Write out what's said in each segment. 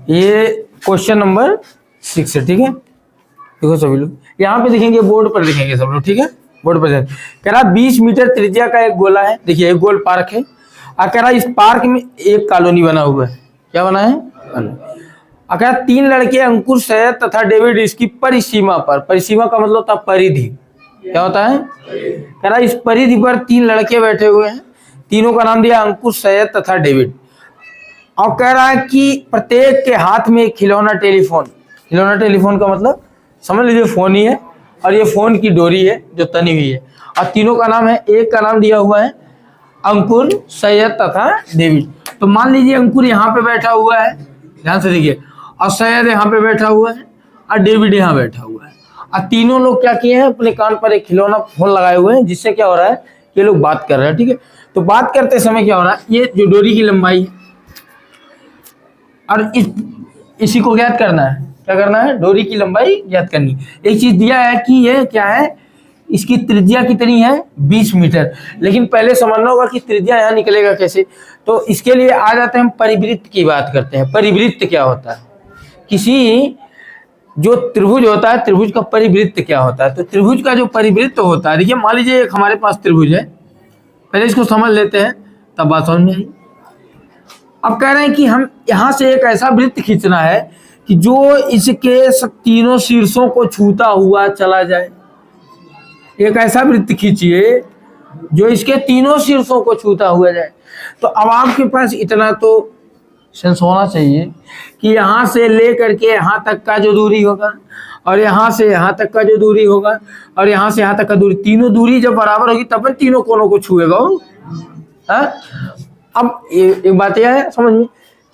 ये question number 6 है, ठीक है। देखो सभी लोग यहाँ पे देखेंगे, बोर्ड पर देखेंगे सब लोग, ठीक है। बोर्ड पर कह रहा 20 मीटर त्रिज्या का एक गोला है। देखिए एक गोल पार्क है और कह रहा इस पार्क में एक कॉलोनी बना हुआ है। क्या बना है? कह रहा 3 लड़के अंकुर, सैयद तथा डेविड इसकी परिसीमा पर, परिसीमा का मतलब होता परिधि, क्या होता है? कह रहा इस परिधि पर 3 लड़के बैठे हुए हैं, तीनों का नाम दिया अंकुर, सैयद तथा डेविड। और कह रहा है कि प्रत्येक के हाथ में एक खिलौना टेलीफोन। खिलौना टेलीफोन का मतलब समझ लीजिए फोन ही है, और ये फोन की डोरी है जो तनी हुई है, और तीनों का नाम है, एक का नाम दिया हुआ है अंकुर, सैयद तथा डेविड। तो मान लीजिए अंकुर यहाँ पे बैठा हुआ है, ध्यान से देखिए, और सैयद यहाँ पे बैठा हुआ है, और डेविड यहाँ बैठा हुआ है, और तीनों लोग क्या किए हैं, अपने कान पर एक खिलौना फोन लगाए हुए हैं, जिससे क्या हो रहा है, ये लोग बात कर रहे हैं, ठीक है। तो बात करते समय क्या हो रहा है, ये जो डोरी की लंबाई है, और इसी को ज्ञात करना है। क्या करना है? डोरी की लंबाई ज्ञात करनी। एक चीज दिया है कि ये क्या है, इसकी त्रिज्या कितनी है, 20 मीटर। लेकिन पहले समझना होगा कि त्रिज्या यहाँ निकलेगा कैसे। तो इसके लिए आ जाते हैं, हम परिवृत्त की बात करते हैं। परिवृत्त क्या होता है? किसी जो त्रिभुज होता है, त्रिभुज का परिवृत्त क्या होता है? तो त्रिभुज का जो परिवृत्त होता है, देखिए मान लीजिए एक हमारे पास त्रिभुज है, पहले इसको समझ लेते हैं तब बात समझ में आई। अब कह रहे हैं कि हम यहाँ से एक ऐसा वृत्त खींचना है कि जो इसके तीनों शीर्षों को छूता हुआ चला जाए। एक ऐसा वृत्त खींचिए जो इसके तीनों शीर्षों को छूता हुआ जाए। तो अब आपके पास इतना तो सेंस होना चाहिए कि यहाँ से लेकर के यहाँ तक का जो दूरी होगा, और यहाँ से यहाँ तक का जो दूरी होगा, और यहाँ से यहाँ तक का दूरी, तीनों दूरी जब बराबर होगी तब तीनों कोनों को छुएगा वो। अब एक बात यह है समझ में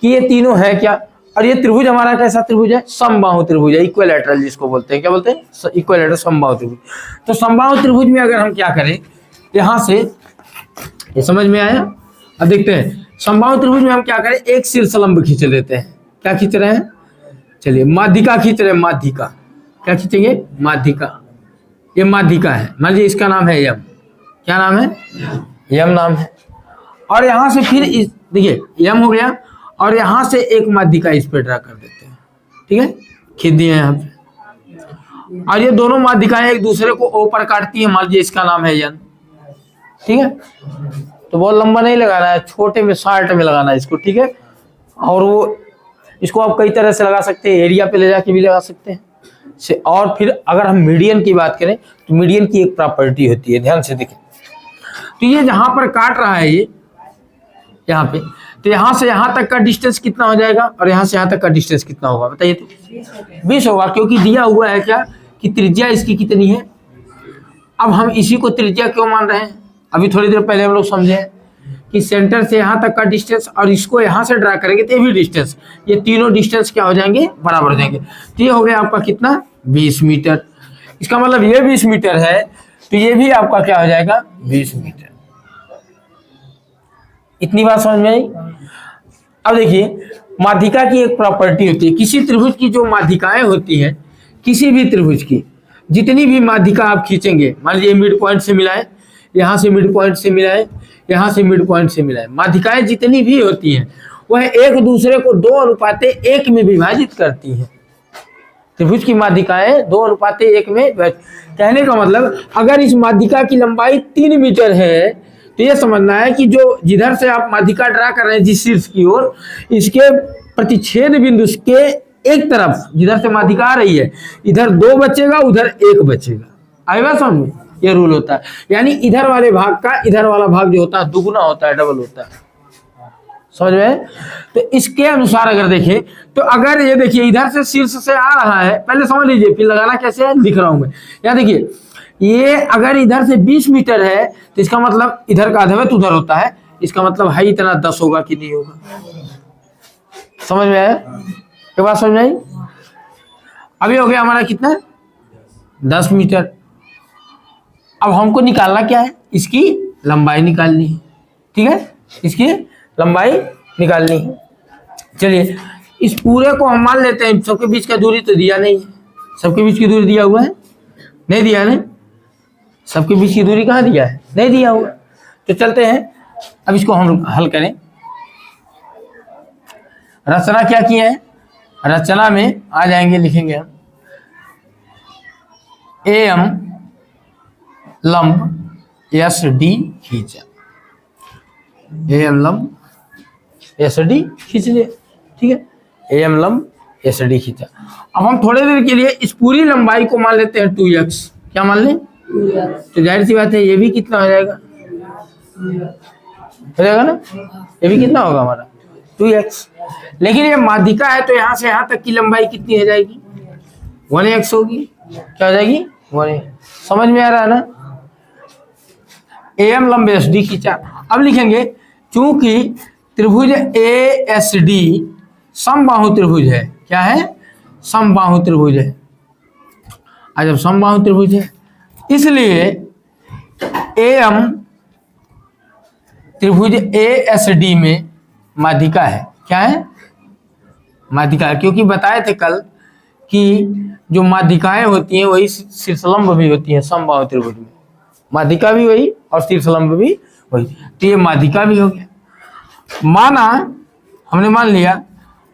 कि ये तीनों है क्या, और ये त्रिभुज हमारा कैसा त्रिभुज है? समबाहु त्रिभुज है, इक्विलैटरल जिसको बोलते हैं। क्या बोलते हैं? इक्विलैटरल, समबाहु त्रिभुज। तो समबाहु त्रिभुज में अगर हम क्या करें, यहाँ से, ये समझ में आया? अब देखते हैं समबाहु त्रिभुज में हम क्या करें, एक शीर्षलंब खींच लेते हैं। क्या खींच रहे हैं? चलिए माध्यिका खींच रहे हैं, माध्यिका। क्या खींचेंगे? माध्यिका। ये माध्यिका है, मान लीजिए इसका नाम है यम। क्या नाम है? यम नाम है। और यहाँ से फिर देखिए यम हो गया, और यहाँ से एक माध्यिका इस पे ड्रा कर देते हैं, ठीक है, खींच दिए यहाँ पे। और ये दोनों माध्यिकाएं एक दूसरे को ओ पर काटती हैं, मान लीजिए इसका नाम है यन, ठीक है। तो बहुत लंबा नहीं लगाना है, छोटे में शार्ट में लगाना है इसको, ठीक है। और वो इसको आप कई तरह से लगा सकते हैं, एरिया पे ले जाके भी लगा सकते हैं। और फिर अगर हम मीडियन की बात करें तो मीडियन की एक प्रॉपर्टी होती है, ध्यान से देखें। तो ये जहां पर काट रहा है ये यहाँ पे, तो यहाँ से यहाँ तक का डिस्टेंस कितना हो जाएगा, और यहाँ से यहाँ तक का डिस्टेंस कितना होगा बताइए? तो 20 होगा, क्योंकि दिया हुआ है क्या कि त्रिज्या इसकी कितनी है। अब हम इसी को त्रिज्या क्यों मान रहे हैं? अभी थोड़ी देर पहले हम लोग समझे कि सेंटर से यहाँ तक का डिस्टेंस, और इसको यहाँ से ड्रा करेंगे तो ये भी डिस्टेंस, ये तीनों डिस्टेंस क्या हो जाएंगे, बराबर हो जाएंगे। तो ये हो गया आपका कितना, 20 मीटर। इसका मतलब ये 20 मीटर है, तो ये भी आपका क्या हो जाएगा, 20 मीटर। इतनी बात समझ में आई? अब देखिए माध्यिका की एक प्रॉपर्टी होती है, किसी त्रिभुज की जो माध्यिकाएं होती हैं, किसी भी त्रिभुज की जितनी भी माध्यिका आप खींचेंगे, मान लीजिए मिड पॉइंट से मिलाए, यहाँ से मिड पॉइंट से मिलाए, यहाँ से मिड पॉइंट से मिलाए, माध्यिकाएं जितनी भी होती हैं वह एक दूसरे को 2:1 में विभाजित करती हैं। त्रिभुज की माध्यिकाएं 2:1 में। कहने का मतलब अगर इस माध्यिका की लंबाई 3 मीटर है तो ये समझना है कि जो जिधर से आप माध्यिका ड्रा कर रहे हैं जिस शीर्ष की ओर, इसके प्रतिच्छेद बिंदु के एक तरफ जिधर से माध्यिका आ रही है, इधर 2 बचेगा, उधर 1 बचेगा। आएगा समझ में? ये रूल होता है, यानी इधर वाले भाग का इधर वाला भाग जो होता है दुगुना होता है, डबल होता है। समझ में? तो इसके अनुसार अगर देखें तो अगर ये देखिए इधर से शीर्ष से आ रहा है, पहले समझ लीजिए फिर लगाना कैसे है लिख रहा हूं मैं। यहाँ देखिए ये अगर इधर से 20 मीटर है तो इसका मतलब इधर का आधावत उधर होता है, इसका मतलब है इतना 10 होगा कि नहीं होगा। समझ में आया? एक बात समझ में आई? अभी हो गया हमारा कितना, 10 मीटर। अब हमको निकालना क्या है, इसकी लंबाई निकालनी है, ठीक है, इसकी लंबाई निकालनी है। चलिए इस पूरे को हम मान लेते हैं, सबके बीच का दूरी तो दिया नहीं है, सबके बीच की दूरी दिया हुआ है, नहीं दिया है, सबके बीच की दूरी कहाँ दिया है, नहीं दिया हुआ। तो चलते हैं अब इसको हम हल करें। रचना क्या किए हैं, रचना में आ जाएंगे, लिखेंगे हम AM लंब SD खींचा, AM लंब SD खींच लिया, ठीक है, AM लंब SD खींचा। अब हम थोड़ी देर के लिए इस पूरी लंबाई को मान लेते हैं 2x, क्या मान लें, तो जाहिर सी बात है ये भी कितना हो जाएगा, हो जाएगा ना, ये भी कितना होगा हमारा 2x। लेकिन ये माध्यिका है तो यहाँ से यहाँ तक की लंबाई कितनी हो जाएगी, 1x होगी, क्या हो जाएगी 1x। समझ में आ रहा है ना। AM लंब SD खींचा। अब लिखेंगे चूंकि त्रिभुज ASD समबाहु त्रिभुज है, क्या है, समबाहु त्रिभुज है। आज जब समबाहु त्रिभुज है इसलिए AM त्रिभुज ASD में माध्यिका है, क्या है, माध्यिका है। क्योंकि बताए थे कल कि जो माध्यिकाएं होती हैं वही शीर्षलंब भी होती हैं समबाहु त्रिभुज में, माध्यिका भी वही और शीर्षलंब भी वही, तो ये माध्यिका भी हो गया। माना हमने मान लिया,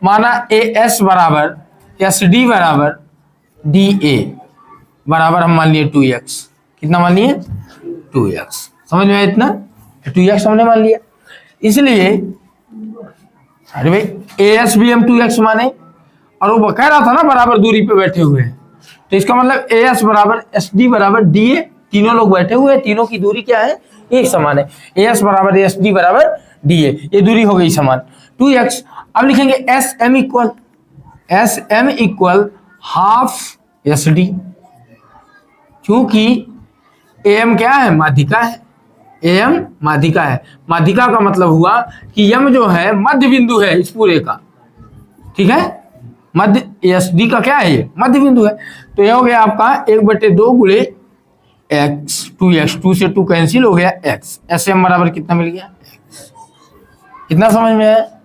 माना AS बराबर SD बराबर DA बराबर हम मान लिए 2x, कितना मान लिए 2x, समझ में आया इतना, 2x हमने मान लिया। इसलिए अरे भाई AS भी हम 2x माने और वो कह रहा था ना बराबर दूरी पे बैठे हुए हैं, तो इसका मतलब AS बराबर SD बराबर DA, तीनों लोग बैठे हुए हैं, तीनों की दूरी क्या है, एक समान है। AS बराबर SD बराबर DA, ये दूरी हो गई समान 2x। अब लिखेंगे SM इक्वल हाफ SD, क्योंकि AM क्या है, माध्यिका है, AM माध्यिका है। माध्यिका का मतलब हुआ कि M जो है मध्य बिंदु है इस पूरे का, ठीक है, मध्य SD का क्या है, ये मध्य बिंदु है। तो ये हो गया आपका 1/2 गुणे x, 2x, 2 से 2 कैंसिल हो गया x, SM बराबर कितना मिल गया x। कितना समझ में है।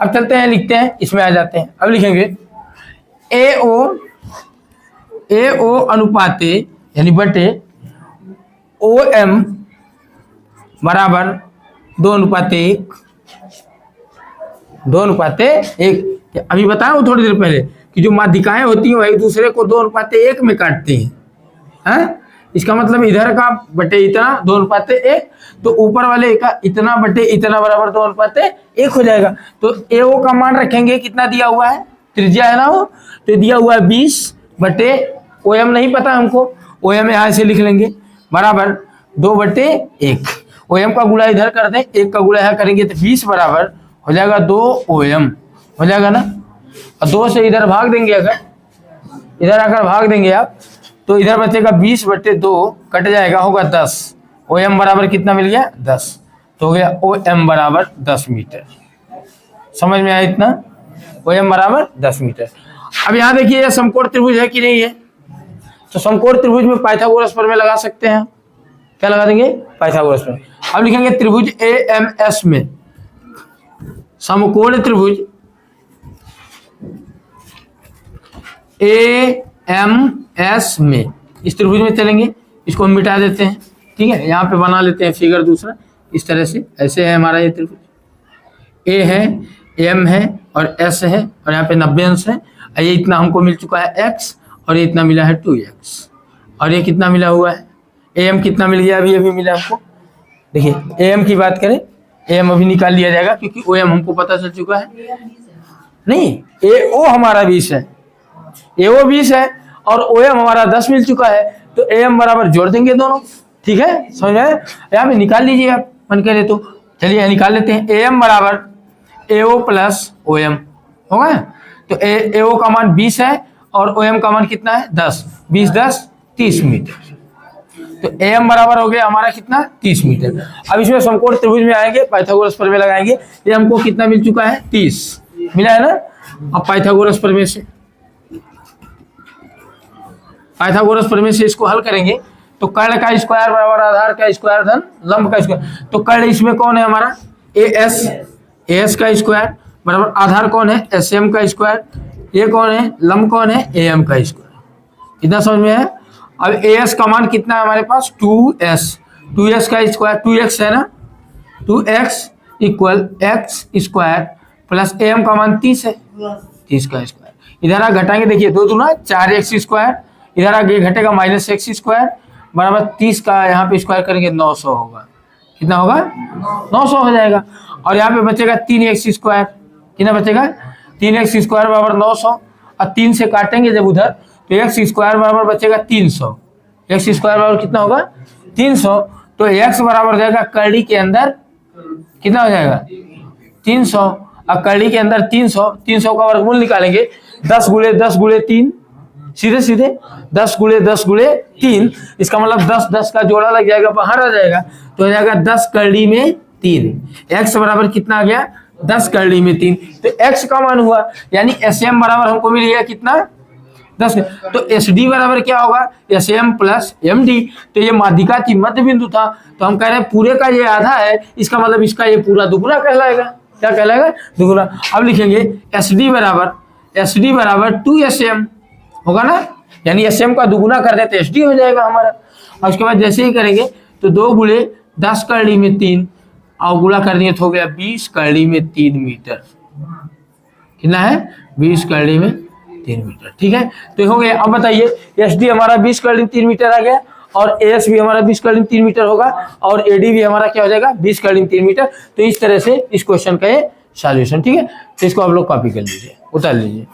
अब चलते हैं, लिखते हैं, इसमें आ जाते हैं। अब लिखेंगे AO अनुपाते यानी बटे OM बराबर 2:1, 2:1। अभी बताया वो थोड़ी देर पहले कि जो माध्यिकाएं होती हैं वो एक दूसरे को 2:1 में काटती हैं, हैं? इसका मतलब इधर का बटे इतना 2:1, तो ऊपर वाले का इतना बटे इतना बराबर 2:1 हो जाएगा। तो AO का मान रखेंगे, कितना दिया हुआ है, त्रिज्या है ना वो, तो दिया हुआ है 20 बटे OM नहीं पता हमको, OM यहाँ से लिख लेंगे बराबर 2/1। OM का गुणा इधर कर दें, 1 का गुणा यहाँ करेंगे तो 20 बराबर हो जाएगा 2 OM, हो जाएगा ना। और 2 से इधर भाग देंगे, अगर इधर आकर भाग देंगे आप तो इधर बचेगा 20/2, कट जाएगा, होगा 10। OM बराबर कितना मिल गया 10, तो हो गया OM बराबर 10 मीटर। समझ में आया इतना, OM बराबर 10 मीटर। अब यहाँ देखिए ये समकोण त्रिभुज है कि नहीं है, तो समकोण त्रिभुज में पाइथागोरस प्रमेय लगा सकते हैं। क्या लगा देंगे, पाइथागोरस प्रमेय। अब लिखेंगे त्रिभुज AMS में, समकोण त्रिभुज AMS में, इस त्रिभुज में चलेंगे, इसको हम मिटा देते हैं, ठीक है। यहाँ पे बना लेते हैं फिगर दूसरा, इस तरह से, ऐसे है हमारा ये त्रिभुज, A है, M है और S है और यहाँ पे 90 अंश है। ये इतना हमको मिल चुका है x और ये इतना मिला है 2x, और ये कितना मिला हुआ है, AM कितना मिल गया अभी मिला हमको। देखिए AM की बात करें, AM अभी निकाल लिया जाएगा क्योंकि OM हमको पता चल चुका है। नहीं, AO हमारा 20 है, AO 20 है और OM हमारा 10 मिल चुका है, तो AM बराबर जोड़ देंगे दोनों, ठीक है, समझ में। यहाँ पे निकाल लीजिए आप मन करे तो, चलिए निकाल लेते हैं। AM बराबर AO प्लस OM होगा, तो AO का मान 20 है और OM का मान कितना है 10, 20 10 30 मीटर, तो AM बराबर हो गया हमारा कितना 30 मीटर। अब इसमें समकोण त्रिभुज में आएंगे, पाइथागोरस प्रमेय लगाएंगे, ये हमको कितना मिल चुका है 30 मिला है ना। अब पाइथागोरस प्रमेय से, पाइथागोरस प्रमेय से इसको हल करेंगे तो कर्ण का स्क्वायर बराबर आधार का स्क्वायर धन लंब का स्क्वायर, तो कर्ण इसमें कौन है हमारा AS का स्क्वायर बराबर आधार कौन है SM का स्क्वायर, ये कौन है लंब कौन है AM का स्क्वायर। इतना समझ में है। अब AS का मान कितना है हमारे पास 2S का स्क्वायर, 2x है ना, 2x equal x square plus AM का मान 30 है, 30 का स्क्वायर। इधर आ घटाएंगे, देखिए 2 दूना 4x², इधर आगे घटेगा -x² बराबर 30 का यहाँ पे स्क्वायर करेंगे 900 होगा। कितना होगा? 900 हो जाएगा। और यहाँ पे बचेगा 3x², कितना बचेगा? 3x² बराबर 900, और 3 से काटेंगे जब उधर तो x² बराबर बचेगा 300। x² बराबर कितना होगा? 300। तो x बराबर हो जाएगा कड़ी के अंदर कितना हो जाएगा? 300, और कड़ी के अंदर 300, 300 का वर्गमूल निकालेंगे 10 गुणे 10 गुणे 3, सीधे सीधे 10 गुणे 10 गुणे 3, इसका मतलब 10 10 का जोड़ा लग जाएगा, बाहर आ जाएगा तो हो जाएगा 10 कड़ी में 3। x बराबर कितना आ गया? 10 कड़ी में 3। तो x का मान हुआ, यानी SM बराबर हमको मिल गया कितना? 10। तो SD बराबर क्या होगा? SM plus MD। तो ये माध्यिका की मध्य बिंदु था, तो हम कह रहे हैं पूरे का ये आधा है, इसका मतलब इसका ये पूरा दुगुना कहलाएगा। क्या कहलाएगा? दुगुना। अब लिखेंगे SD बराबर 2SM होगा ना, यानी SM का दुगुना कर देते SD हो जाएगा हमारा। और उसके बाद जैसे ही करेंगे तो 2 गुणे 10 कड़ी में 3 और गुणा कर दिए तो हो गया 20 कड़ी में 3 मीटर। कितना है? 20 कड़ी में 3 मीटर। ठीक है, तो हो गया। अब बताइए SD हमारा 20 कड़ी में 3 मीटर आ गया, और AS भी हमारा 20 कड़ी में 3 मीटर होगा, और AD भी हमारा क्या हो जाएगा? 20 कड़ी में 3 मीटर। तो इस तरह से इस क्वेश्चन का ये सॉल्यूशन। ठीक है, तो इसको आप लोग कॉपी कर लीजिए, उतार लीजिए।